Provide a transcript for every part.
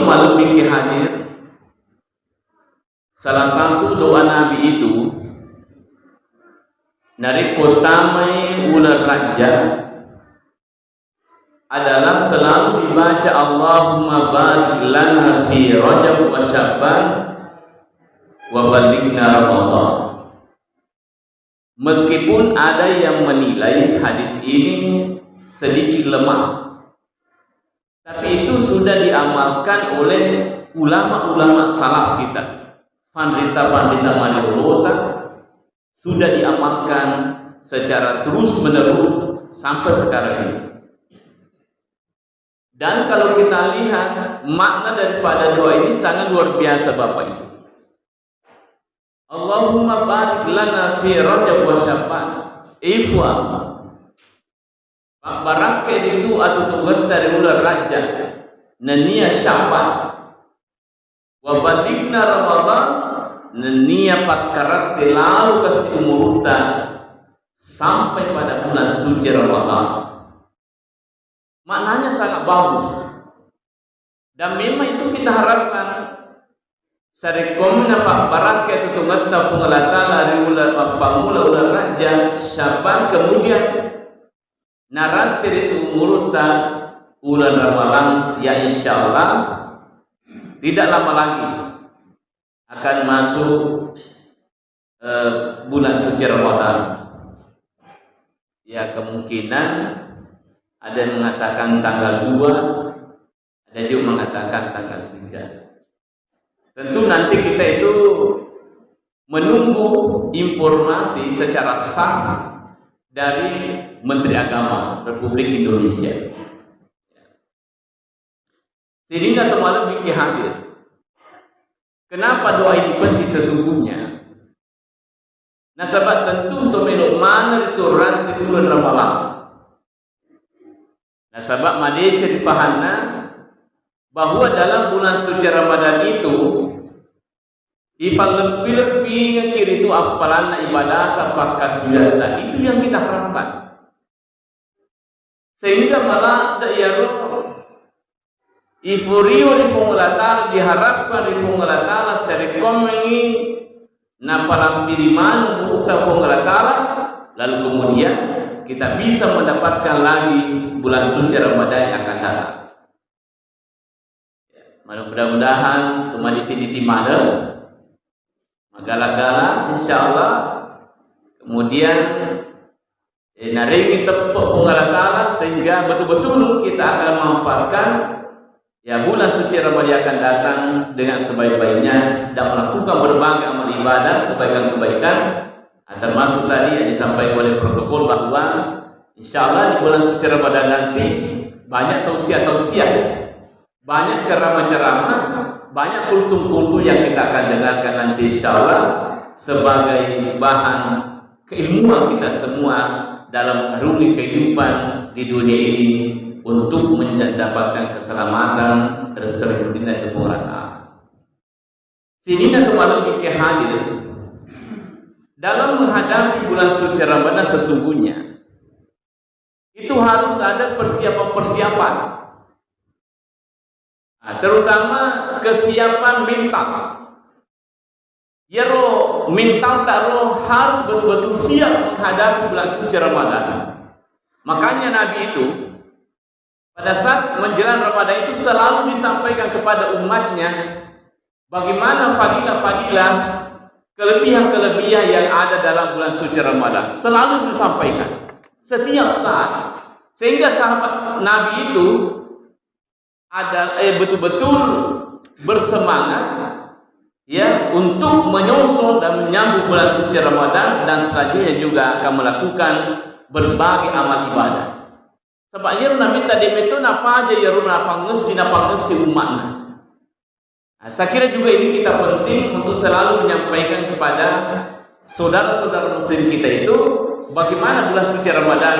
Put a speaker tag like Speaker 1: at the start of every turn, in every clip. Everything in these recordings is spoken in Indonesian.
Speaker 1: malam minggu hadir, salah satu doa Nabi itu dari kotamai ular raja adalah selalu dibaca Allahumma barik lana fi Rajab wa Sya'ban wa balighna Ramadan. Meskipun ada yang menilai hadis ini sedikit lemah, tapi itu sudah diamalkan oleh ulama-ulama salaf kita, pandita-pandita Madinah, sudah diamalkan secara terus-menerus sampai sekarang ini. Dan kalau kita lihat makna daripada doa ini sangat luar biasa Bapak Ibu. Allahumma barik lana fi Rajab wa Sya'ban. Ifwa barake itu atau tugas dari ular raja nania Sya'ban wa balighna Ramadan nania pakarat lalu kasih umurutan sampai pada bulan suci Ramadan. Maknanya sangat bagus, dan memang itu kita harapkan. Sarekomna pak barakat itu ngata pengelata lari ular pamula ular raja Sya'ban, kemudian naratir itu umurutan ular Ramadan, ya insyaallah tidak lama lagi akan masuk bulan suci Ramadan. Ya kemungkinan ada yang mengatakan tanggal 2, ada juga mengatakan tanggal 3. Tentu nanti kita itu menunggu informasi secara sah dari Menteri Agama Republik Indonesia. Sehingga teman bikin hadir. Kenapa doa ini penting sesungguhnya? Nah sahabat, tentu untuk melok mana itu ranti bulan Ramadan. Nah sahabat madece difahana bahwa dalam bulan suci Ramadan itu ifal lebih-lebih kiri itu apalan ibadah apakah sudah itu yang kita harapkan. Sehingga malah ya ifurio di funglatar diharapkan di funglatar serekomengi napalam biriman muta funglatar, lalu kemudian kita bisa mendapatkan lagi bulan suci Ramadan yang akan datang. Mudah-mudahan cuma di sini mana magala-gala insyaallah, kemudian naringi tepuk pengalatala sehingga betul-betul kita akan memanfaatkan ya bulan suci Ramadan akan datang dengan sebaik-baiknya dan melakukan berbagai amal ibadah, kebaikan-kebaikan. Termasuk tadi yang disampaikan oleh protokol bahwa insyaallah di bulan suci Ramadan nanti banyak tausiah-tausiah, banyak ceramah-ceramah, banyak kultum-kultum yang kita akan dengarkan nanti insyaallah sebagai bahan keilmuan kita semua dalam mengarungi kehidupan di dunia ini untuk mendapatkan keselamatan terseluruh dunia itu pengerataan. Sini nanti malam kita hadir dalam menghadapi bulan suci Ramadan. Sesungguhnya itu harus ada persiapan-persiapan, terutama kesiapan mental. Ya roh mental tak roh harus betul-betul siap menghadapi bulan suci Ramadan. Makanya Nabi itu pada saat menjelang Ramadan itu selalu disampaikan kepada umatnya bagaimana fadilah-fadilah, kelebihan-kelebihan yang ada dalam bulan suci Ramadan. Selalu disampaikan setiap saat, sehingga sahabat Nabi itu ada betul-betul bersemangat ya untuk menyusul dan menyambut bulan suci Ramadan, dan selanjutnya juga akan melakukan berbagai amal ibadah. Sebab ya Nabi tadi itu napa aja ya napa ngesi umatnya. Saya kira juga ini kita penting untuk selalu menyampaikan kepada saudara-saudara muslim kita itu bagaimana bulan suci Ramadan,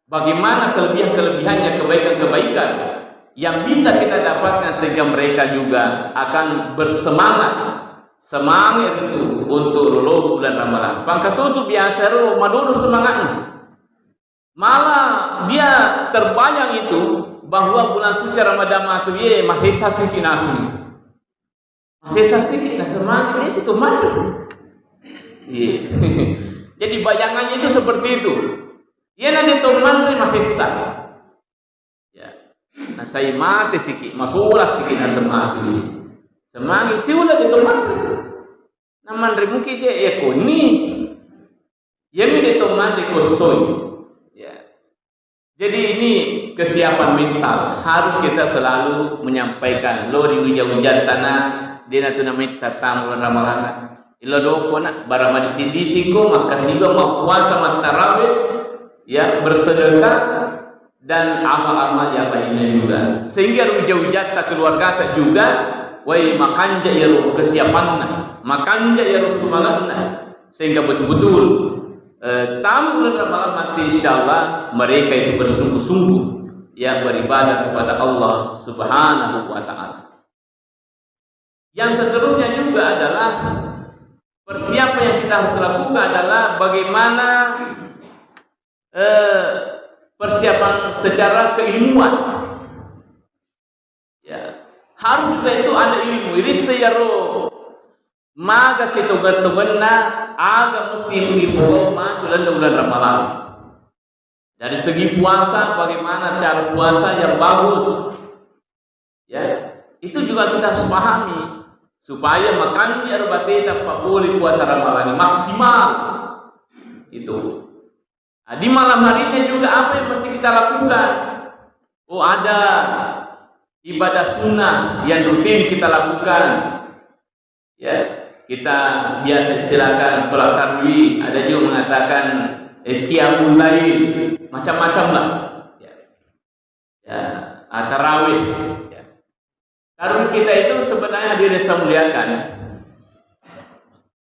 Speaker 1: bagaimana kelebihan-kelebihannya, kebaikan-kebaikan yang bisa kita dapatkan sehingga mereka juga akan semangat itu untuk lolo bulan Ramadan. Pangkat itu biasa madodo semangatnya. Malah dia terbayang itu bahwa bulan suci Ramadan itu ye masih sasiki nasi. Masih sasiki nasi mandi di situ mandi. Ye. Jadi bayangannya itu seperti itu. Ye nanti teman masih sah. Ya. Nah saya mati siki, masulah siki nasi mati. Semangi siulah di teman. Naman mungkin dia ekoni. Ye mi di teman di kosoi. Ya. Jadi ini kesiapan mental harus kita selalu menyampaikan. Lo di hujan tanah dia natu namita tamu ramalana. Ilo do kona barama di sini siko maka sigo mau puasa tarawih ya bersedekah dan amal-amal yang lainnya juga. Sehingga hujan tak keluarga tak juga wai makanja ya lo kesiapanna, makanja ya lo semangatna sehingga betul-betul tamu bulan Ramadan nanti insyaallah mereka itu bersungguh-sungguh yang beribadah kepada Allah Subhanahu wa taala. Yang seterusnya juga adalah persiapan yang kita harus lakukan adalah bagaimana persiapan secara keilmuan. Ya, harus juga itu ada ilmu. Ini sayaro maga situ gatugenna aga mesti dibawa bulan bulan Ramadan. Dari segi puasa bagaimana cara puasa yang bagus. Ya, itu juga kita harus pahami supaya makannya bateta pak boleh puasa Ramadan maksimal. Itu. Nah, di malam harinya juga apa yang mesti kita lakukan? Oh, ada ibadah sunnah yang rutin kita lakukan. Ya, kita biasa istilahkan sholat tarawih, ada juga mengatakan qiyamul lail, macam-macam lah. Ya, tarawih. Ya. Tarawih kita itu sebenarnya hadirin saya muliakan.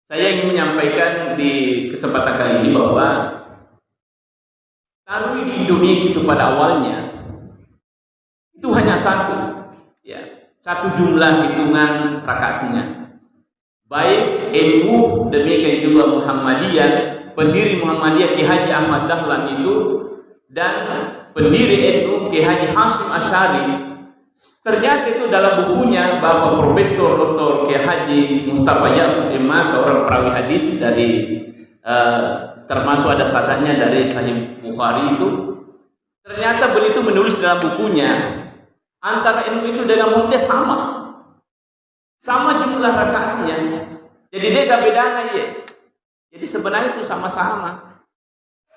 Speaker 1: Saya ingin menyampaikan di kesempatan kali ini bahwa tarawih di Indonesia itu pada awalnya itu hanya satu, ya, satu jumlah hitungan rakaatnya. Baik NU demikian juga Muhammadiyah, pendiri Muhammadiyah Ki Haji Ahmad Dahlan itu dan pendiri NU Ki Haji Hashim Asy'ari, ternyata itu dalam bukunya Bapak Profesor Dr. Ki Haji Mustafa Ya'qub Imas, seorang perawi hadis dari termasuk ada sanadnya dari Sahih Bukhari itu, ternyata beliau itu menulis dalam bukunya antara NU itu dengan Muhammadiyah sama jumlah rakaatnya. Jadi dia gak bedanya ya. Jadi sebenarnya itu sama-sama.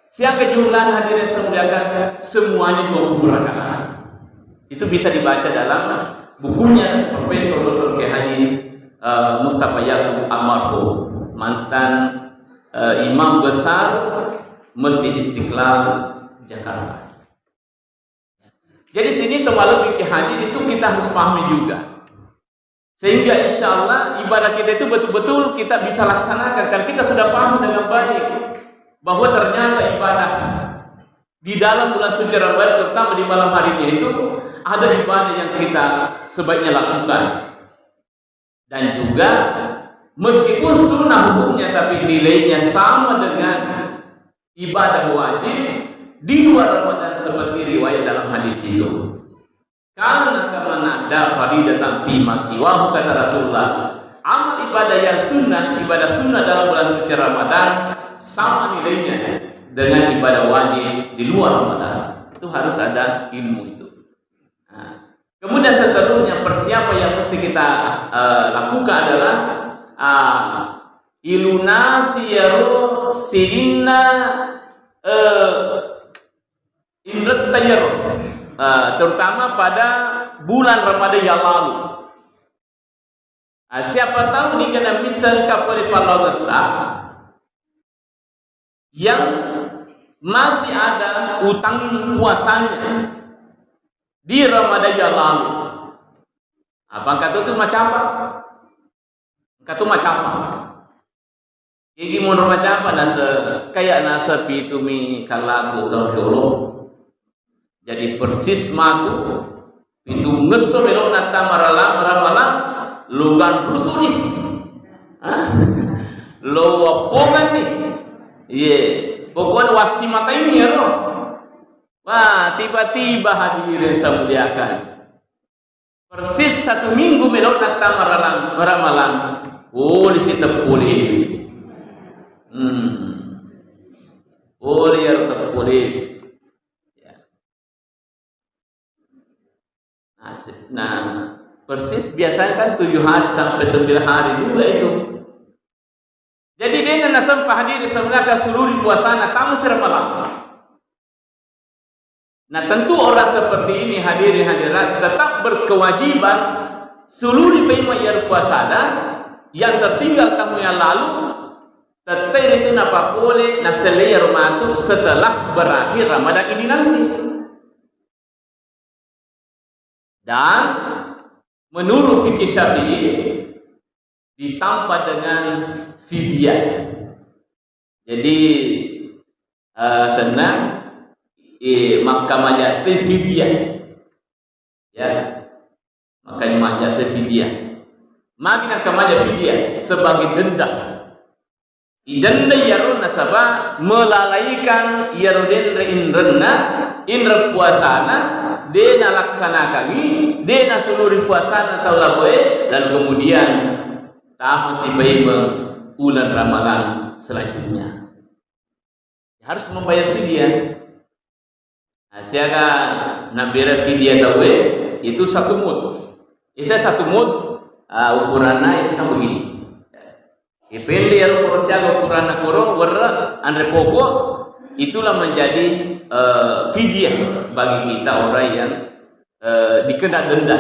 Speaker 1: Siapa jumlah hadirin semuanya semuanya 20 rakaat. Itu bisa dibaca dalam bukunya Profesor Dr. Ki Haji Mustafa Ya'qub almarhum, mantan imam besar Masjid Istiqlal Jakarta. Jadi sini teman-teman Ki Haji itu kita harus pahami juga. Sehingga insya Allah ibadah kita itu betul-betul kita bisa laksanakan karena kita sudah paham dengan baik bahwa ternyata ibadah di dalam bulan suci Ramadan terutama di malam harinya itu ada ibadah yang kita sebaiknya lakukan, dan juga meskipun sunnah hukumnya tapi nilainya sama dengan ibadah wajib di luar Ramadan seperti riwayat dalam hadis itu. Karena ada faridatan fi masiwahu, kata Rasulullah, amal ibadah yang sunnah, ibadah sunnah dalam bulan suci Ramadan sama nilainya dengan ibadah wajib di luar Ramadan. Itu harus ada ilmu itu. Nah, kemudian seterusnya persiapan yang mesti kita lakukan adalah ilunasi yaro sinna imret tayyaro, terutama pada bulan Ramadan yang lalu. Siapa tahu nih kena misal kapal parlawata yang masih ada utang puasanya di Ramadan yang lalu. Apa kata itu macam apa? Kata macam apa? Gigi mun macam apa nasa kayak nasa pitumi kalagu terdulu. Jadi persis matu itu ngeso belok nata marala lugan rusuni. Lo wapongan nih. Ye, pokoknya wasi mata ini ya roh. Wah, tiba-tiba hadirin saya muliakan. Persis 1 minggu melok datang ramalan. Oh, di situ boleh. Boleh ya boleh. Nah, persis biasanya kan 7 hari sampai 9 hari juga itu. Jadi dia nak sampah hadir semulakan seluruh puasana tamu seramalan. Nah, tentu orang seperti ini hadirin hadirat tetap berkewajiban seluruh bayar puasana yang tertinggal tamu yang lalu tetap itu napa boleh naselaya rumah setelah berakhir Ramadan ini nanti. Dan menurut fikih Syafi'i ditambah dengan fidyah. Jadi senang maka majat fidyah. Ya. Makanya majat fidyah. Magina kamaja fidyah sebagai denda. Idenda yarun nasabah melalaikan yaruden indrena indra puasana dena laksanakan dena seluruh puasana atau laboe dan kemudian tak masih baik bulan Ramadan selanjutnya harus membayar fidyah. Siaga nabira fidyah tahu itu 1 mud. Isa 1 mud ukurannya itu kan begini. Depende ya siaga ukuran koro warna andre pokok itulah menjadi fidyah bagi kita orang yang dikena denda.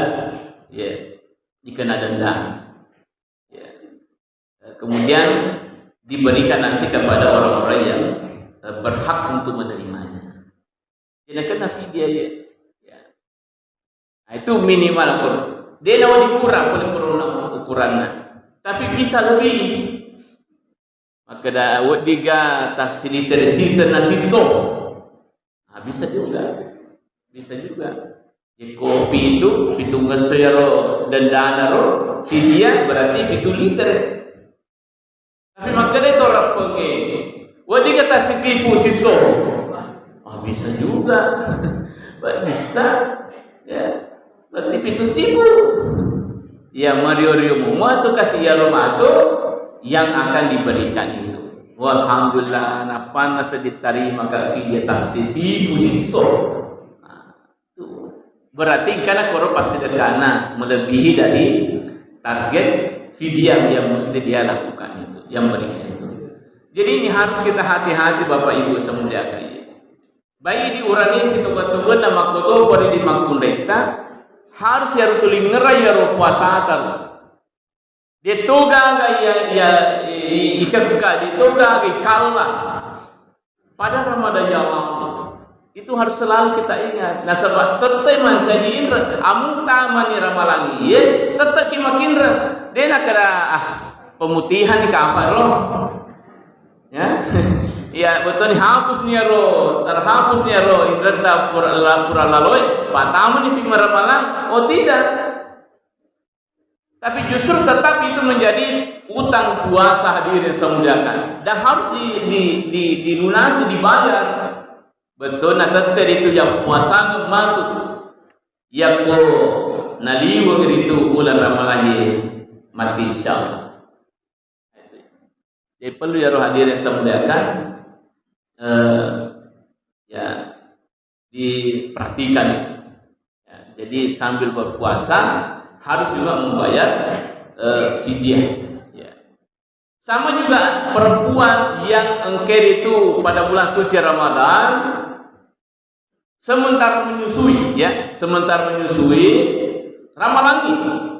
Speaker 1: Ya, dikena denda. Ya. Kemudian diberikan nanti kepada orang-orang yang berhak untuk menerimanya. Dia kena fidyah ya. Nah, itu minimal pun. Dia nak dikurang oleh ukurannya. Tapi bisa lebih. Maka dah diga tas liter season nasiso. Nah, bisa juga. Bisa juga. Jadi kopi itu pitung ngesero dan danaro fidyah berarti 7 liter. Tapi maka dia orang pengen. Diga tas sisipu siso. Bisa juga. Bisa. Ya. Berarti 7 sibu. Ya Mario Mumu tu kasih ya Romato yang akan diberikan itu. Walhamdulillah napa nasa diterima ka fidyah tasisi busiso. Nah, itu berarti karena koro pasti sederhana melebihi dari target fidyah yang mesti dia lakukan itu, yang berikan itu. Jadi ini harus kita hati-hati Bapak Ibu semuanya. Bayi diurani situ-tugan nama koto bari di makundeta harus ya tuling ngerai ya puasa tar. Ditoga ya icegga ditoga kalah. Pada Ramadan jawab itu harus selalu kita ingat. Nah sebab tetap menjadi indra amun tamani ramalangi ya tetap kimakindra dia nak kena pemutihan di kamar loh. Ya. Ya betul hapus nih ro, terhapus nih ro indra pura laloi, patamu nih film ramalan, oh tidak. Tapi justru tetap itu menjadi utang puasa hadirin semuliakan dan harus dilunasi dibayar. Betul nah tetap itu yang puasa ngematu, yang ko naliwo itu bulan ramalan mati insyaallah. Jadi perlu ya roh hadirin semuliakan. Ya diperhatikan itu. Ya, jadi sambil berpuasa harus juga membayar fidyah. Ya. Sama juga perempuan yang engker itu pada bulan suci Ramadan sementara menyusui, ya, sementara menyusui ramalangi.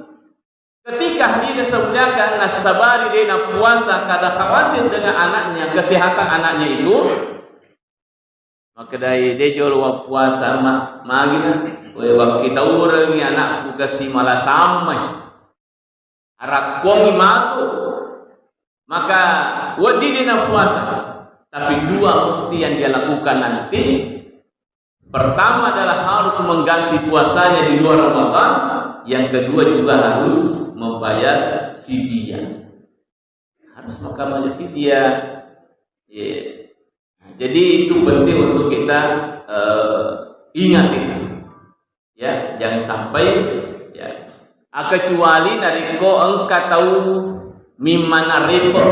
Speaker 1: Ketika dia disebutkan nasabari dia puasa kada khawatir dengan anaknya, kesehatan anaknya itu, maka dari dia jual puasa magina, waktu kita orang anakku kasih malah samai, arak kongi matu, maka wadi dia puasa. Tapi 2 mesti yang dia lakukan nanti. Pertama adalah harus mengganti puasanya di luar Ramadan. Yang kedua juga harus membayar fidyah. Harus membayar fidyah. Jadi itu penting untuk kita ingat itu. Ya, jangan sampai ya kecuali nariko engka tahu mimana repa.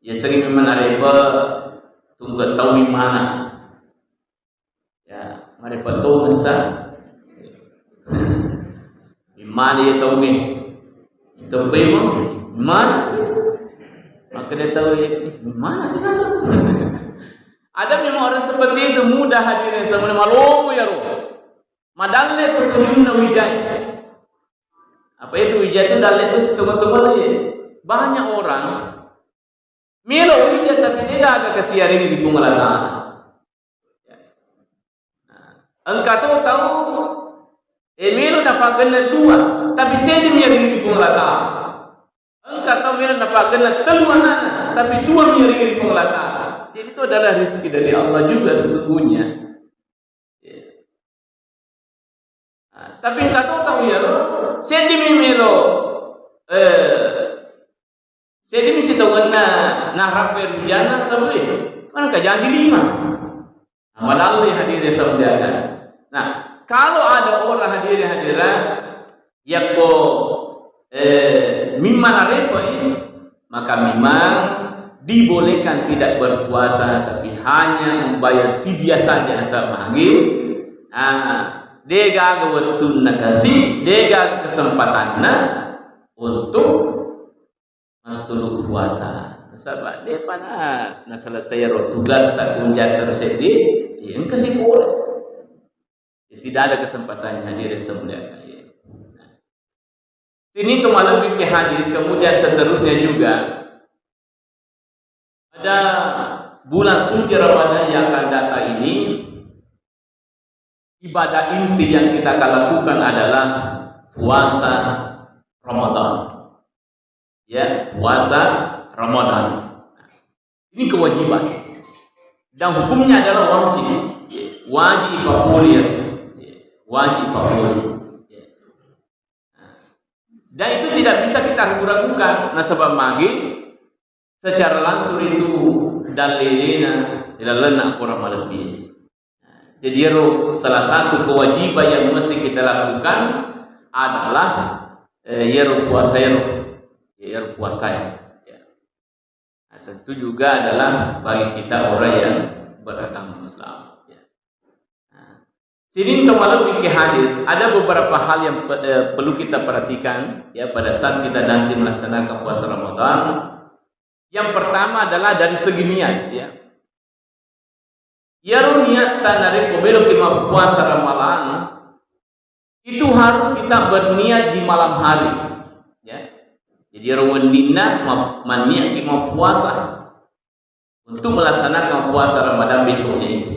Speaker 1: Ya sering mimana repa tunggu tahu mimana. Ya, mereka tahu besar. Mimana dia tahu ni. Itu memang mana sih? Maka dia tahu mana sih rasa. Ada memang orang seperti itu mudah hadirin sama malu ya roh. Madalle pertunjukna wijay. Apa itu wijay itu dalle itu setengah-tengah aja. Banyak orang milo wijay tapi dia agak kesiarin di pengelatan. Engkau tahu milo dapat kena dua tapi saya miring di pengelatan. Engkau tahu milo dapat kena telur anak tapi dua miring di pengelatan. Jadi itu adalah rezeki dari Allah juga sesungguhnya. Tapi engkau tahu ya, saya dimimelo, saya dimisi tahu narap berujana tapi kan kajian di 5. Malah hadirin saudara. Nah, kalau ada orang hadirin yang mimman arepa maka memang dibolehkan tidak berpuasa tapi hanya membayar fidyah saja nasab mahir. Dega waktu nakasi, dega kesempatannya untuk masuk puasa. Nasab dia pana na selesai tugas tak kunjat terjadi, yang kasih boleh. Tidak ada kesempatannya hadir semuanya. Ini tu malam lebih hadir, kemudian seterusnya juga pada bulan suci Ramadan yang akan datang ini, ibadah inti yang kita akan lakukan adalah puasa Ramadan. Ya, puasa Ramadan. Ini kewajiban. Dan hukumnya adalah wajib. Wajib populer. Wajib populer. Dan itu tidak bisa kita ragu-ragukan. Nasabah magi secara langsung itu dalilina tidak lenak kurang lebih. Jadi salah satu kewajiban yang mesti kita lakukan adalah puasa ya. Nah, tentu juga adalah bagi kita orang yang beragama Islam. Ya. Nah, sini untuk malam ini hadir ada beberapa hal yang perlu kita perhatikan ya pada saat kita nanti melaksanakan puasa Ramadan. Yang pertama adalah dari segi niat ya. Niat tanari komelo kema puasa Ramadan itu harus kita berniat di malam hari ya. Jadi rawandina maniat kema puasa untuk melaksanakan puasa Ramadan besoknya itu.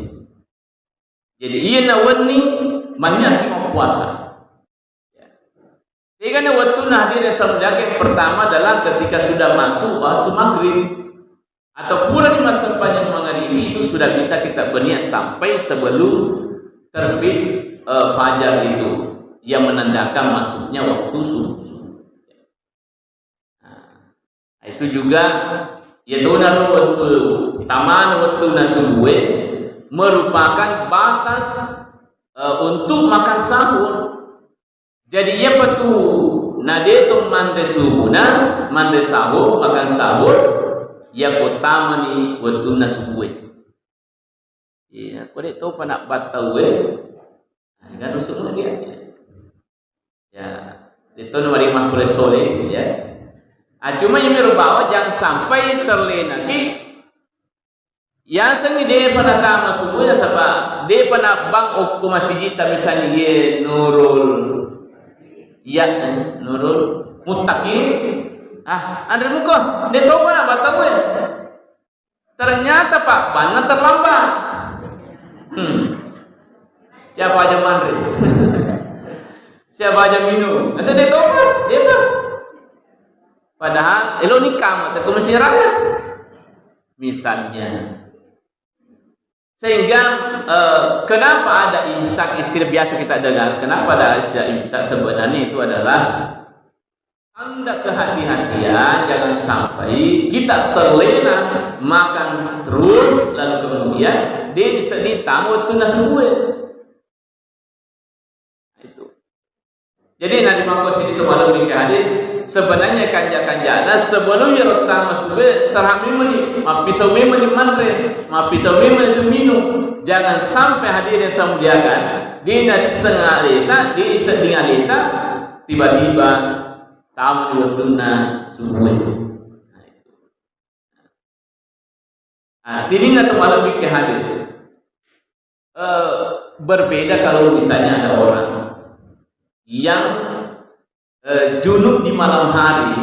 Speaker 1: Jadi ia nawani maniat kema puasa ya. Jadi kan waktu hadir yang pertama adalah ketika sudah masuk waktu maghrib atau pula di masa sepanjang maghrib itu sudah bisa kita berniat sampai sebelum terbit fajar itu yang menandakan masuknya waktu subuh. Nah, itu juga yaitu waktu taman waktu nasubuh merupakan batas untuk makan sahur. Jadi ia patu nadetum mande subuhna mande sahur makan sahur ya utama ni waktu nasubuh. Iya, kau tahu panak batau kan usul dia. Ya, itu mari masuk sore ya. Cuma yang berbawa jangan sampai terlena ki. Ya sengi dia pada kama subuh ya sebab dia pada bang okku masjid misalnya dia Nurul ya Nurul Muttaqin. Ada muka, dia tahu mana batau ya. Ternyata Pak, banyak terlambat. Siapa aja mandri? Siapa aja minum? Masa dia tahu kan? Dia tahu. Padahal elo nikah mata komisi rakyat. Misalnya. Sehingga kenapa ada imsak istilah biasa kita dengar? Kenapa ada istilah imsak sebenarnya itu adalah Anda kehati-hatian, jangan sampai kita terlena makan terus lalu kemudian dia sedih tamu tu nasi gue. Itu. Jadi nanti makos ini tu malam ni hadir sebenarnya kanja-kanjana sebelum yang pertama sube setelah mimani, pisau mimani manre, pisau mimani itu minum. Jangan sampai hadir yang saya muliakan di nadi setengah lita, di setengah lita tiba-tiba tamu waktunya subuh. Sini nggak malam bikin hadir. Berbeda kalau misalnya ada orang yang junub di malam hari,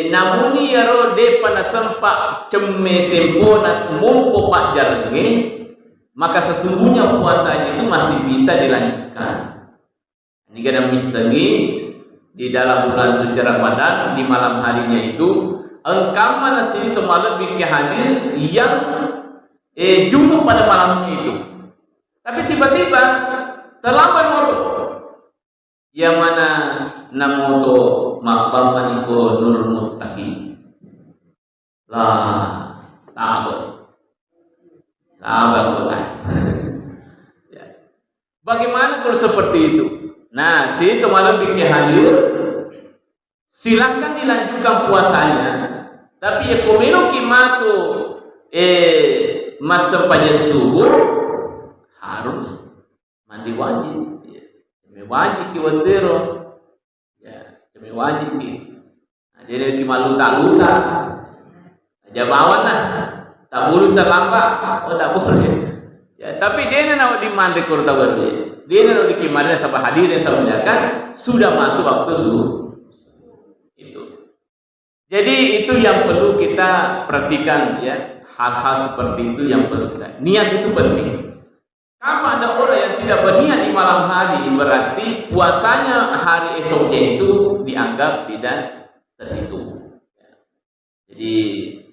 Speaker 1: namun ya rode pada sempat ceme tempo dan mumpo pak jarang maka sesungguhnya puasanya itu masih bisa dilanjutkan. Ini kadang bisa di dalam bulan suci Ramadan di malam harinya itu engkau mana sini tu malam bikin hadir yang junub pada malamnya itu, tapi tiba-tiba terlambat waktu yang mana namoto makbaman itu nur muttaqi lah bagaimana kalau seperti itu? Nah, si itu malam bikin hadir, silahkan dilanjutkan puasanya. Tapi ya komino kimatu masa pada subuh harus mandi wajib. Wajib kiwantero, ya, wajib ki. Jadi kimaluta-luta, aja bawan lah, tak boleh terlambat, tak boleh. Ya, tapi dia nak dimandi kurta berbi. Dia nak dikimarnya sampai hadirnya sampai kan sudah masuk waktu subuh. Itu. Jadi itu yang perlu kita perhatikan ya, hal-hal seperti itu yang perlu kita. Niat itu penting. Kalau ada orang yang tidak berniat di malam hari, berarti puasanya hari esoknya itu dianggap tidak terhitung. Jadi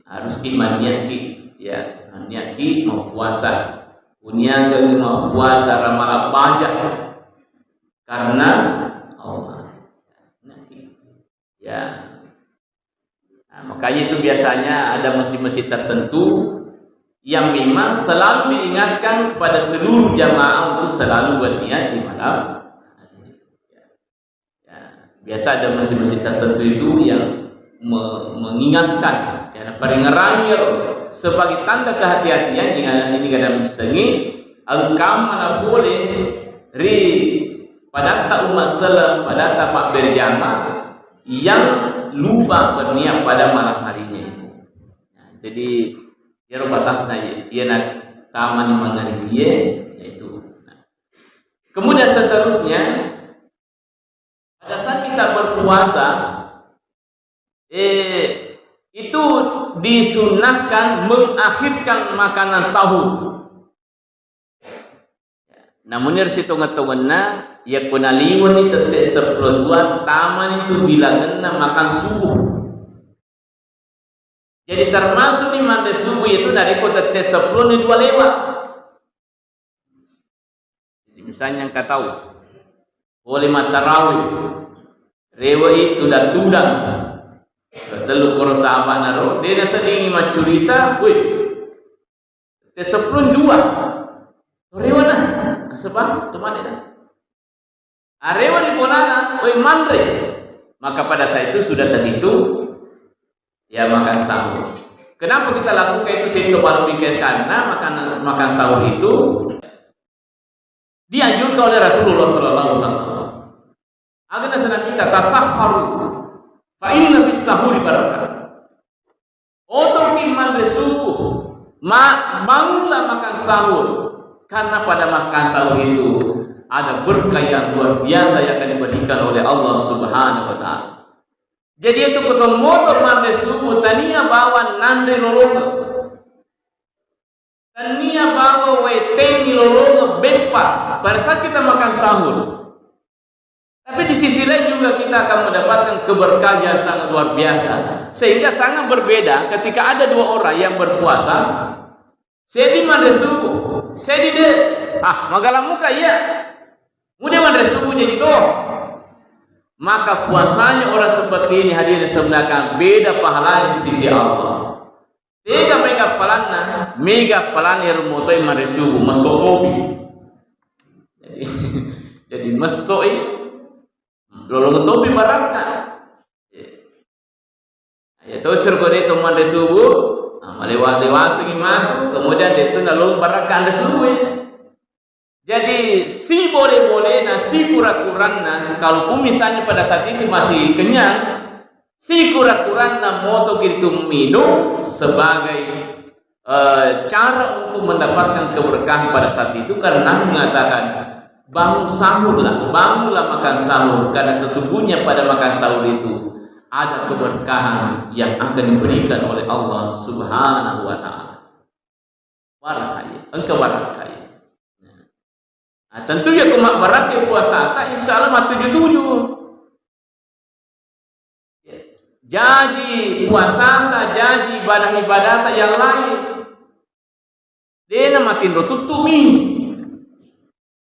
Speaker 1: harus niat ya, niat mau puasa. Punya ke mau puasa ramalan pajak karena Allah. Ya. Nah, makanya itu biasanya ada masjid-masjid tertentu yang memang selalu diingatkan kepada seluruh jamaah untuk selalu berniat di malam hari. Ya, biasa ada masjid-masjid tertentu itu yang mengingatkan, ya, peringarannya sebagai tanda kehati-hatian ini kadang misalnya engkau mana boleh ri pada tak umat salam pada tak pak berjamaah yang lupa berniat pada malam harinya itu. Nah, jadi ya batasnya dia nak taman mengari dia yaitu. Nah. Kemudian seterusnya pada saat kita berpuasa itu disunahkan mengakhirkan makanan sahur. Namun dari situ ngetongena ya kunaliwan ni tete 10 taman itu bilangan makan subuh. Jadi termasuk ni mandi subuh itu dari kota T10 ni 2 lewat. Jadi misalnya yang kau tahu, boleh matarawih, rewa itu dah tudang, terlalu koro sahabat naro, dia dah selingi macurita, wih, T10 2, rewa dah, sebab tu mana dah? Rewa di bolana, wih mandre, maka pada saat itu sudah terhitung. Ya makan sahur. Kenapa kita lakukan itu sehingga malam bikin? Karena makan sahur itu dianjurkan oleh Rasulullah SAW. Agar senang kita tasahharu, fa inna fis sahuri barakah. Oto kiman subuh, bangunlah makan sahur, karena pada makan sahur itu ada berkah yang luar biasa yang akan diberikan oleh Allah Subhanahu Wa Taala. Jadi itu ketemu motor mandi subuh, tania bawa nandri lolonga, tania bawa wetengi lolonga bepa pada saat kita makan sahur. Tapi di sisi lain juga kita akan mendapatkan keberkahan yang sangat luar biasa. Sehingga sangat berbeda ketika ada 2 orang yang berpuasa. Saya di mandi subuh, saya di magalam muka iya, mudah mandi subuh jadi toh. maka puasanya orang seperti ini hadirin sebenarnya beda pahalanya di sisi Allah. Tiga mega palana rumotoi marisubu masotobi. Jadi masoi lolong tobi barangkan. Ya terus surga itu marisubu, malewat-lewat gimana? Kemudian itu lalu barangkan risubu. Jadi si boleh-boleh nah si kurang-kurang nah kalau misalnya pada saat itu masih kenyang, si kurang-kurang nah moto gitu minum sebagai cara untuk mendapatkan keberkahan pada saat itu, karena mengatakan bangunlah makan sahur, karena sesungguhnya pada makan sahur itu ada keberkahan yang akan diberikan oleh Allah Subhanahu wa taala. Barakai, engkau barakai. Nah, tentu ya kumak barakai puasa tak insyaallah mat 77. Jadi puasa tak jadi ibadah yang lain. Dia matin do tutumi.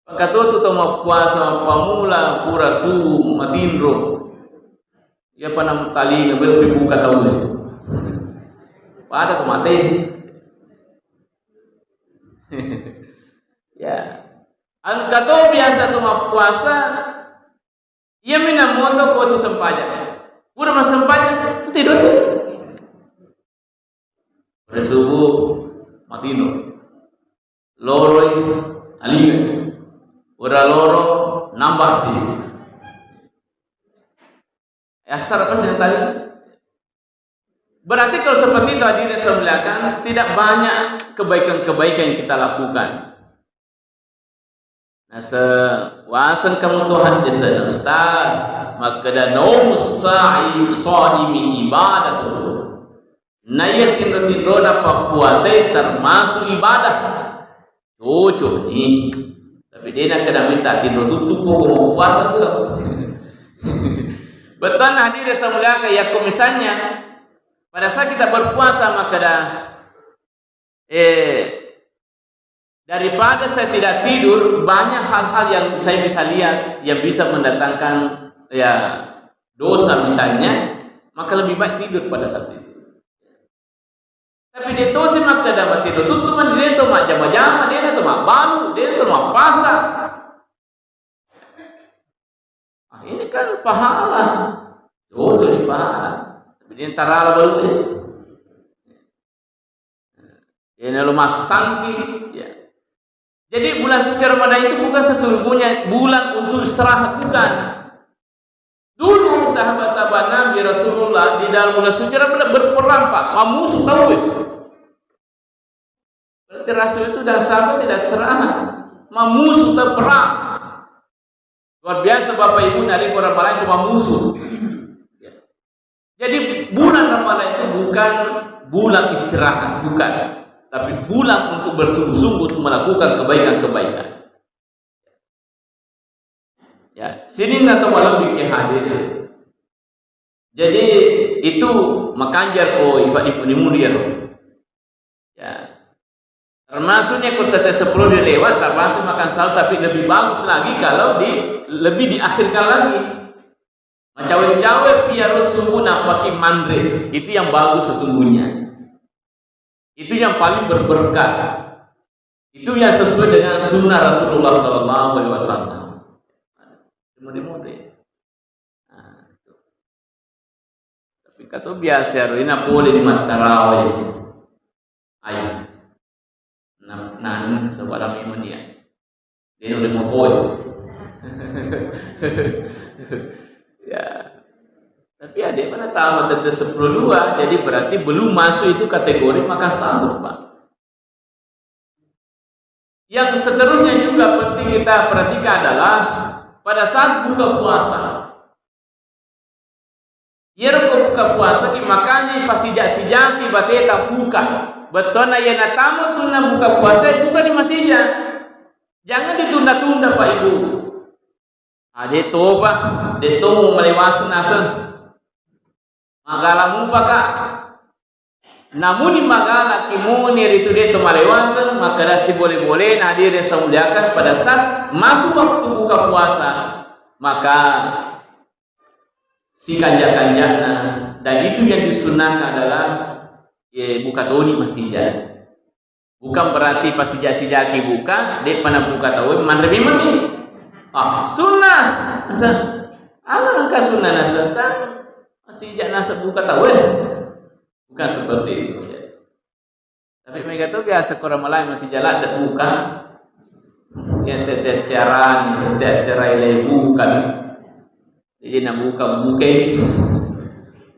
Speaker 1: Maka tu mau puasa pamula pura su matinro. Ya panam tali ngambil dibuka tahu ni. Pada tu mati. Ya. Angka tu biasa tu mau puasa. Ia mina moto ko tu sempaja. Pura mas sempaja tidur sih. Pada subuh matino. Loroi aliga. Ora loro nambah sih. Asar apa sih tadi? Berarti kalau seperti itu hadirin sekalian, tidak banyak kebaikan-kebaikan yang kita lakukan. Nah, sewasan kamu Tuhan jasa ustaz, maka danau sa'i shadimi ibadatu. Nayat tinro apa puasa termasuk ibadah. Cocok nih. Tapi dia nak kena minta tinro tutup mau puasa tu. Betul hadirin sekalian, ya misalnya pada saat kita berpuasa maka dah daripada saya tidak tidur, banyak hal-hal yang saya bisa lihat yang bisa mendatangkan ya dosa misalnya, maka lebih baik tidur pada saat itu. Tapi dia tu sih maka dah tidur tutupan dia tu mak jama-jama, dia tu mak balu, dia tu mak pasar. Ini kan pahala. Oh, jadi pahala. Tapi dia tarala baru ni. Ini lumah sangki. Ya. Jadi bulan suci Ramadan itu bukan sesungguhnya bulan untuk istirahat, bukan. Dulu sahabat-sahabat Nabi Rasulullah di dalam bulan suci Ramadan berperang Pak. Musuh tahu ya. Berarti Rasul itu dan sahabat tidak istirahat. Musuh terperang. Luar biasa Bapak Ibu, dari orang Ramadan itu musuh. Ya. Jadi bulan Ramadan itu bukan bulan istirahat, bukan. Tapi bulan untuk bersungguh-sungguh untuk melakukan kebaikan-kebaikan. Ya, sini atau malam bikin hadir. Jadi itu makanjar ko ibadah mulia. Ya. Termasuknya kota 10 dilewat, termasuk makan sahur, tapi lebih bagus lagi kalau lebih diakhirkan lagi. Cawe-cawe piaro subuh napaki mandre, itu yang bagus sesungguhnya. Itu yang paling berberkah. Itu yang sesuai dengan sunnah Rasulullah SAW. Mode-mode. Nah, itu. Tapi kata biasa, ini boleh di Matarawih. Ayo. Nah, sebarang iman dia. Dia udah mau poin. Ya. Tapi adik mana tahu tentu 10.2, jadi berarti belum masuk itu kategori makan sahur, Pak. Yang seterusnya juga penting kita perhatikan adalah pada saat buka puasa. Ya buka puasa makanya fasijak-sijak tiba-tiba buka. Betul ya natamu tu nak buka puasa bukan di masjid. Jangan ditunda-tunda Pak Ibu. Ade toba, de tomu melewas nasen. Magala mu Pak. Namun di magala kimunir itu dia tu melewas, maka dasi boleh-boleh nadir yang muliakan pada saat masuk waktu buka puasa, maka si kanjak-kanjakna, dan itu yang disunahkan adalah buka toni masijat. Bukan berarti pas sijaki buka, dia pernah buka tahu mandiri mani. Sunnah. Ada angka sunnah nasatan masijat nasa buka tahu. Bukan seperti itu. Ya. Tapi mereka tuh biasa orang Melayu masih jalan dan buka. Ya tetes siaran, tetes serai bukan. Jadi nak buka buke.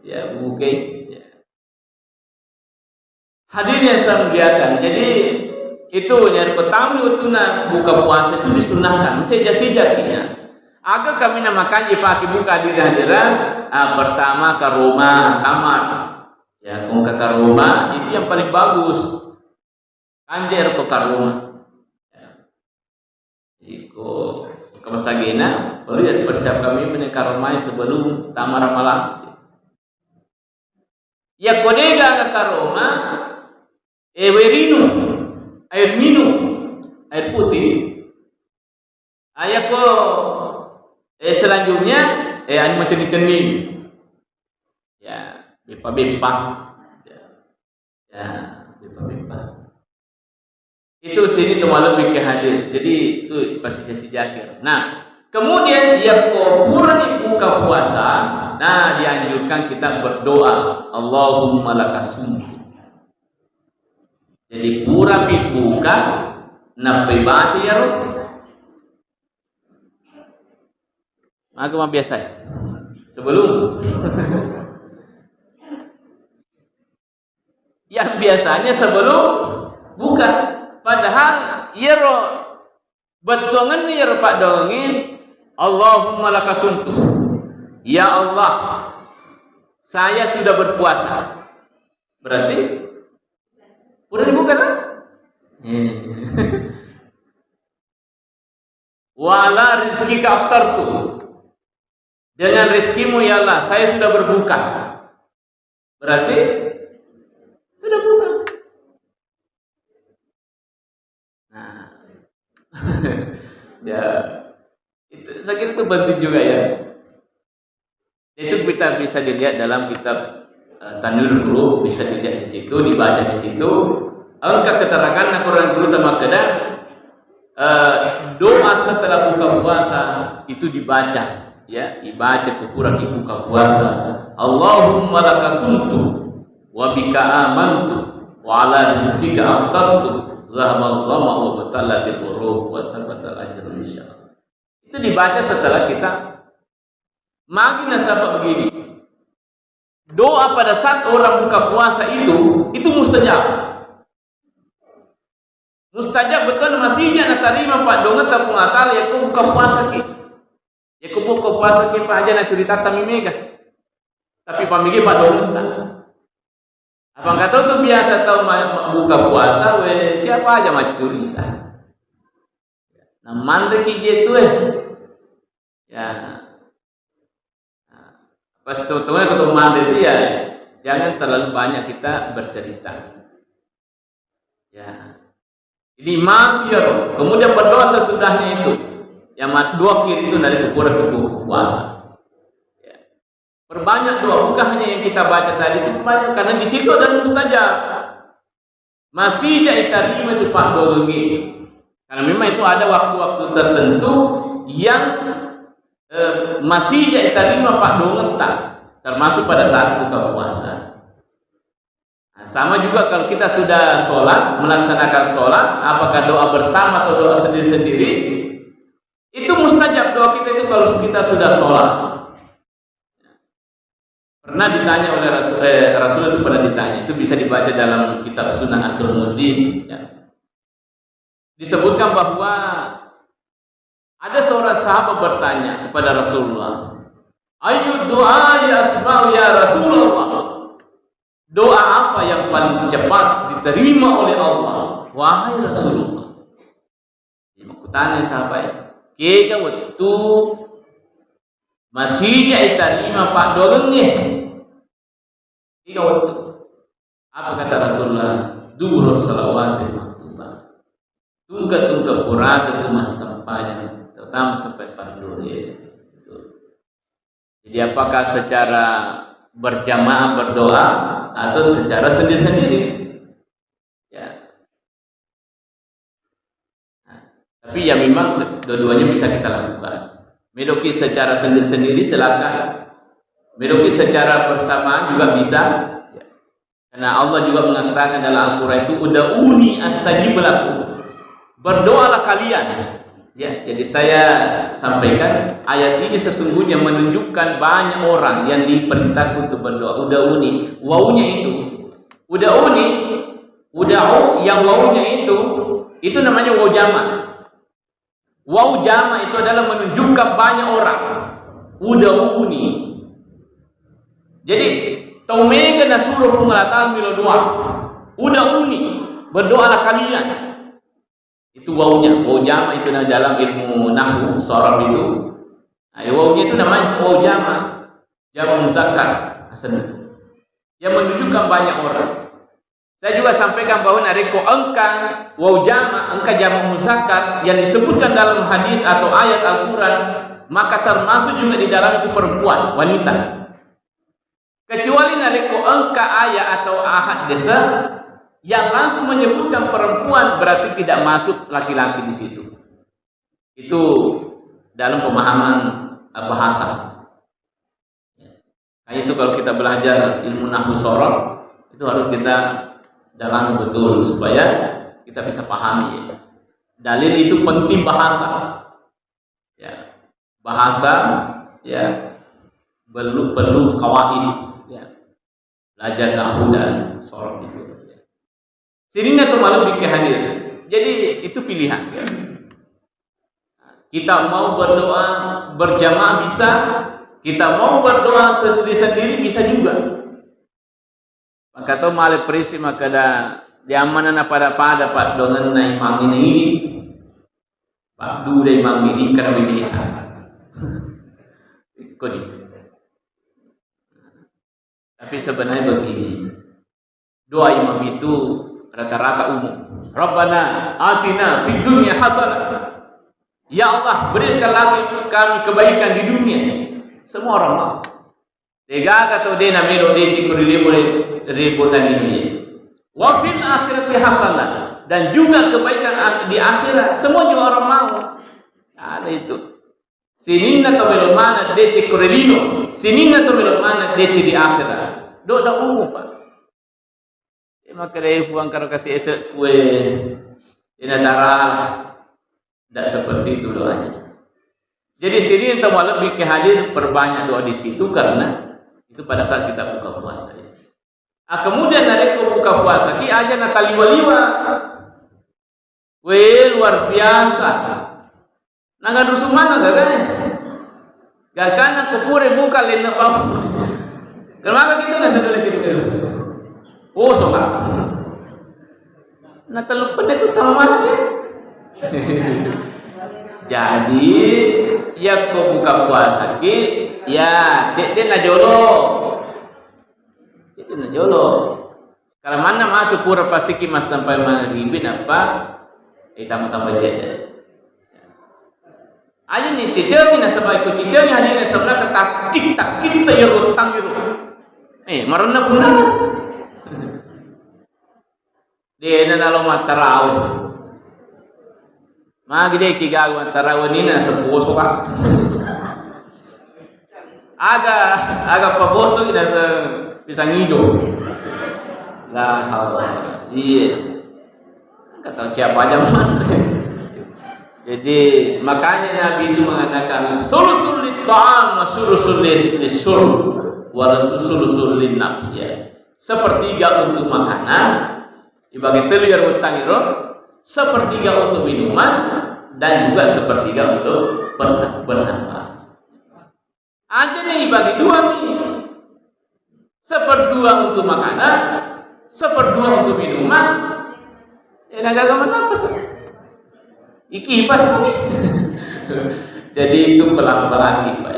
Speaker 1: Ya buke. Ya. Hadirin yang saya muliakan. Jadi itu yang pertama waktu nak buka puasa itu disunahkan. Mesti jasijakinya. Agak kami namakan pakai buka hadiran. Pertama ke rumah tamat. Ya, kung ke rumah itu yang paling bagus. Anjer ke rumah. Ya. Iko ke Masagina, perlu ya persiap kami menikah rumah sebelum tamat malam. Ya kodega ke rumah. Werinu, air minum, air putih. Ayako selanjutnya anu ceni-ceni. Ya, bepa-bepa. Ya, bepa-bepa. Itu sini tuh lebih ke hadir. Jadi itu pasti jakir. Nah, kemudian ya kurang buka puasa. Nah, dianjurkan kita berdoa, Allahumma lakasum. Jadi pura buka, nabi baca ya Rob. Aku mah biasa ya. Sebelum yang biasanya sebelum buka. Padahal ya Rob betongan ya Rob Pak dongin. Allahumma lakasuntu. Ya Allah, saya sudah berpuasa. Berarti udah dibuka kan? Wala rizki kaftar tuh. Dengan rezekimu ya Allah, saya sudah berbuka. Berarti sudah buka. Nah, ya itu saya kira itu penting juga ya. Itu kita bisa dilihat dalam kitab Tanwirul Qulub, bisa dilihat di situ, dibaca di situ. Angka keterangan Quran Guru Tamakada doa setelah buka puasa itu dibaca, ya, dibaca kurang buka puasa. Allahumma lakasumtu wa bika amantu wa ala rizqika aftartu zahamal dhama wa batalatil urub wa sabatal ajru insyaallah. Itu dibaca setelah kita magi nasabah begini. Doa pada saat orang buka puasa itu mustajab. Mustajab betul masihnya nak terima Pak donga tak pengatal ya ku buka puasa ki. Ya ku buka puasa ki Pak aja nak cerita tamimi kah. Tapi pamigi Pak donga tak. Abang kata tu biasa tahu buka puasa we siapa aja mah cerita. Nah mandek ki tu ya. Pas teman-teman ketemu mandi itu ya jangan terlalu banyak kita bercerita. Ya. Ini mati ya Rob. Kemudian berdoa sesudahnya itu. Yang dua kiri itu dari ukuran ke puasa. Ya. Perbanyak doa, bukan hanya yang kita baca tadi itu banyak karena di situ ada mustajab. Masih jadi terima itu Pak Dogengi. Karena memang itu ada waktu-waktu tertentu yang masih jadi terima Pak Dongen tak, termasuk pada saat buka puasa. Nah, sama juga kalau kita sudah sholat, melaksanakan sholat, apakah doa bersama atau doa sendiri-sendiri, itu mustajab doa kita itu kalau kita sudah sholat. Pernah ditanya oleh Rasul itu pernah ditanya, itu bisa dibaca dalam kitab Sunan At-Tirmidzi. Ya. Disebutkan bahwa ada seorang sahabat bertanya kepada Rasulullah, "Ayu doa ya asma'u ya Rasulullah?" Doa apa yang paling cepat diterima oleh Allah? Wahai Rasulullah. Ini aku tanya sahabat, "Keka waktu masihnya diterima Pak Dogennya?" Keka waktu. Apa kata Rasulullah? Duru salawatil maktubah. Tunggu Quran itu mas sampainya. Terutama sampai fardu ya. Jadi apakah secara berjamaah berdoa atau secara sendiri-sendiri? Ya. Nah, tapi ya memang dua-duanya bisa kita lakukan. Medoki secara sendiri-sendiri silakan. Medoki secara bersamaan juga bisa. Ya. Karena Allah juga mengatakan dalam Al-Quran itu, ud'uni astajib lakum. Berdoalah kalian. Ya, jadi saya sampaikan ayat ini sesungguhnya menunjukkan banyak orang yang diperintahkan untuk berdoa. Uda'uni, wawunya itu. Uda'uni, uda'u yang wawunya itu namanya waw jama'. Waw jama' itu adalah menunjukkan banyak orang. Uda'uni. Jadi taumega nasuruh mengatal milo doa. Uda'uni, berdoalah kalian. Itu wawunya, waw jama' itu dalam ilmu nahwu sharaf itu. Nah, wawunya itu namanya waw jama', jama' muzakkar asal. Yang menunjukkan banyak orang. Saya juga sampaikan bahwa nareko angka waw jama', angka jama' muzakkar yang disebutkan dalam hadis atau ayat Al-Qur'an, maka termasuk juga di dalam itu perempuan, wanita. Kecuali nareko angka ayat atau ahad desa yang langsung menyebutkan perempuan, berarti tidak masuk laki-laki di situ. Itu dalam pemahaman bahasa. Nah, itu kalau kita belajar ilmu nahwu sharaf, itu harus kita dalami betul supaya kita bisa pahami. Ya. Dalil itu penting bahasa. Ya. Bahasa ya perlu qawaid ya. Belajar nahwu dan sharaf itu. Sininya terlalu bikin hadir. Jadi itu pilihan. Ya. Kita mau berdoa berjamaah bisa, kita mau berdoa sendiri-sendiri bisa juga. Maka tu malai perisi maka dah diamanan pada Pak dengan naik mangin ini, Pak Du dari mangin ini karena ini. Kodi. Tapi sebenarnya begini, doa imam itu rata-rata umum. Rabbana atina fid dunya hasanah. Ya Allah, berikanlah kami kebaikan di dunia. Semua orang mau. Tega kata dia namiro dia cikuri ribu dan ini. Wa fil akhirati hasanah, dan juga kebaikan di akhirat. Semua juga orang mau. Ada itu. Sinina tomil mana dia cikuri lino. Sinina tomil mana dia di akhirat. Doa umum Pak. Maka dia buang kalau kasih esek kue ini darah tidak seperti itu doanya. Jadi sini kita mau lebih kehadir perbanyak doa di situ karena itu pada saat kita buka puasa. Kemudian ada buka puasa ki aja natali waliwa, luar biasa. Naga dusun mana gak kan kupure buka lena bau. Kenapa gitu nasa dulu gitu. Oh sobat, nah telepon itu tahu mana dia? Jadi ya kau buka puasa ki, ya cek dia najolo, cek dia najolo. Kalau mana mah tu pura pasiki mas sampai maghribin apa? Tambah cek. Aja nih ceceng ni sampai ku ceceng hadirnya sebelah ketak cik tak kita ya rutang itu. Marana pun dia nalo matarawih. Magi deh kigaw matarawih ni na seposo ka. Aga paboso ina sa pisang hijau. La haula. Iya. Kata siapa aja man. Jadi makanya Nabi itu mengatakan sulusul lit-ta'am wa sulusul lis-surb wa sulusul lin-nafs ya. Sepertiga untuk makanan dibagi telur utang itu, sepertiga untuk minuman dan juga sepertiga untuk bernafas. Aja nih bagi dua nih, seperdua untuk makanan, seperdua untuk minuman. Naga nafas, iki pas nih. Jadi itu pelan-pelan kita.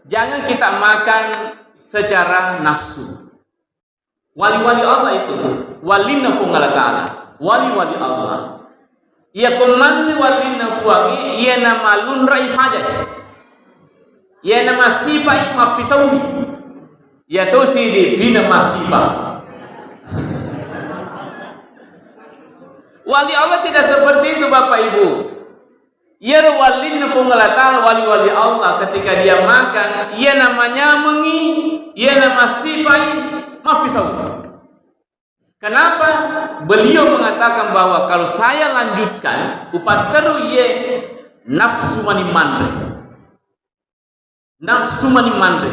Speaker 1: Jangan kita makan secara nafsu. Wali-wali Allah itu walina fungala ta'ala, wali-wali Allah. Ia kumanni walina fuangi ia namalun rai fajaj. Ya nama sifa mapisaumi. Ya tosi di bina masifa. Wali Allah tidak seperti itu Bapak Ibu. Ya walin pengelatan wali-wali Allah ketika dia makan, ia namanya mengi, ia nama sifai mapisaumi. Kenapa? Beliau mengatakan bahwa kalau saya lanjutkan upateru ye nafsu manimandre. Nafsu manimandre.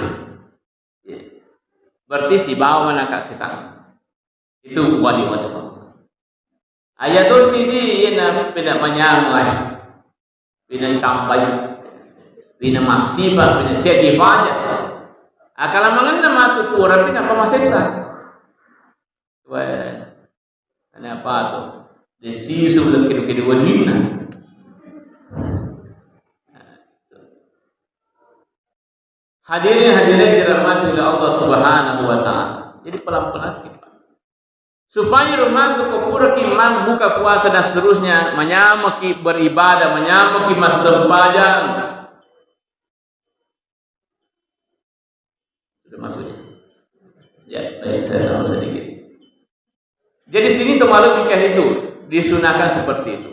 Speaker 1: Berarti si bawa mana kak setan. Itu wali-wali Allah. Ayat tu sini ye na pina manyamai. Pina tampai. Pina masiba, pina cedi faja. Akala manganda matu pura pina pamasesa. Wah, apa tu? Desi sebelum kira-kira wanita. Hadirin dirahmati oleh Allah Subhanahu wa taala. Jadi pelan-pelan kita. Supaya rumah tu kepura kiman buka puasa dan seterusnya, menyamaki beribadah, menyamaki mas sempajang. Sudah maksudnya? Ya, baik saya tambah sedikit. Jadi sini temaluk nikah itu disunahkan seperti itu.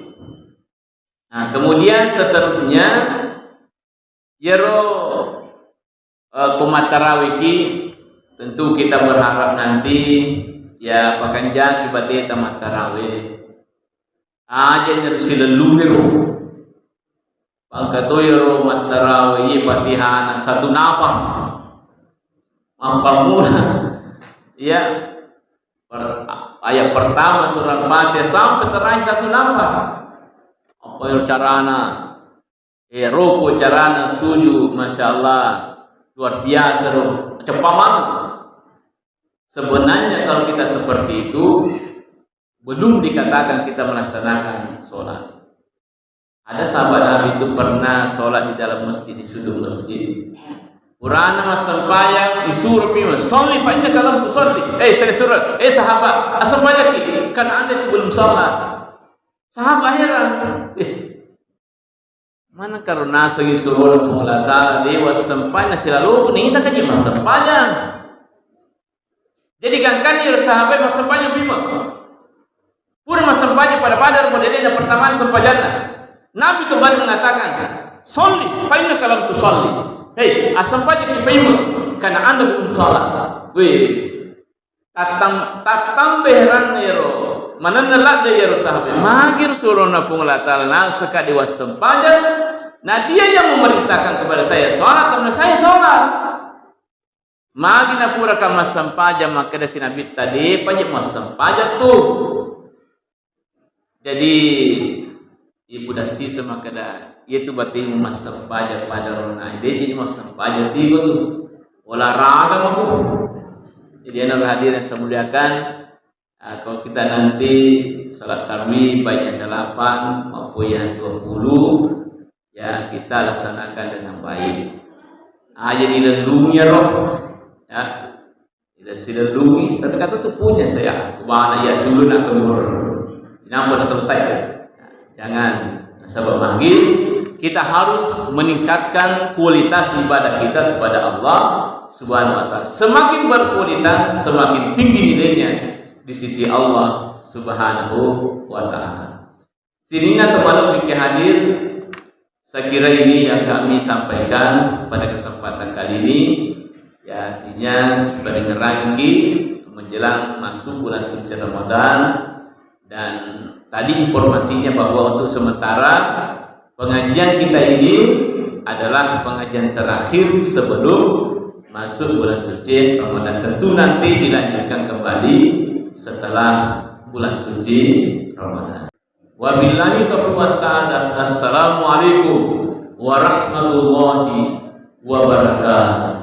Speaker 1: Nah, kemudian seterusnya yero kumat tarawih tentu kita berharap nanti ya pakanjang ibadah tamat tarawih. Aja nyerusi leluhur. Pangkato yero mat tarawih Fatihah satu nafas. Mampamula ya ayat pertama surah Fatihah sampai terakhir satu nafas. Apa yang carana? Ruku carana sujud, masya Allah luar biasa cepat banget. Sebenarnya kalau kita seperti itu belum dikatakan kita melaksanakan sholat. Ada sahabat Nabi itu pernah sholat di dalam masjid, di sudut masjid. Qur'an mas sampayang disuruh pima sholli fa innaka lam tusalli. Saya suruh sahabat asempaya ki kan anda itu belum salat. Sahabat heran. Mana karena segi suruh Allah dewa sempanya selalu penita kaji mas sampayang. Jadi kan sahabat mas sampayang pima. Pura mas sampayang pada Badar modelnya pertama sampajana. Nabi kembali mengatakan sholli fa innaka lam tusalli. Asam pajak dipayung karena anda belum salat. Tatam beheran nero mana nelak dia yero sahabat magir suruh napung latar nasaka dewas sempajak. Nah dia yang memerintahkan kepada saya salat karena saya salat. Magi napura kamas sempajak maka dari Nabi tadi pajak mas sempajak tuh. Jadi ibu dasi semakada yaitu berarti mas sempajak pada rona dia jadi mas sempajak tiba tuh olahraga mampu. Jadi anak hadirin yang saya muliakan, kalau kita nanti salat tarawih baik yang 8 maupun yang 20 ya kita laksanakan dengan baik. Jadi lelungnya roh ya tidak silelungi tapi kata tuh punya saya kemana ya sulun akan kenapa dah selesai jangan sebab manggil. Kita harus meningkatkan kualitas ibadah kita kepada Allah Subhanahu wa taala. Semakin berkualitas, semakin tinggi nilainya di sisi Allah Subhanahu wa taala. Sininya teman-teman yang hadir, saya kira ini yang kami sampaikan pada kesempatan kali ini. Ya, artinya sebagai rangki menjelang masuk bulan suci Ramadan dan tadi informasinya bahwa untuk sementara pengajian kita ini adalah pengajian terakhir sebelum masuk bulan suci Ramadan. Tentu nanti dilanjutkan kembali setelah bulan suci Ramadan. Wabillahi taufiq wassalam. Assalamualaikum warahmatullahi wabarakatuh.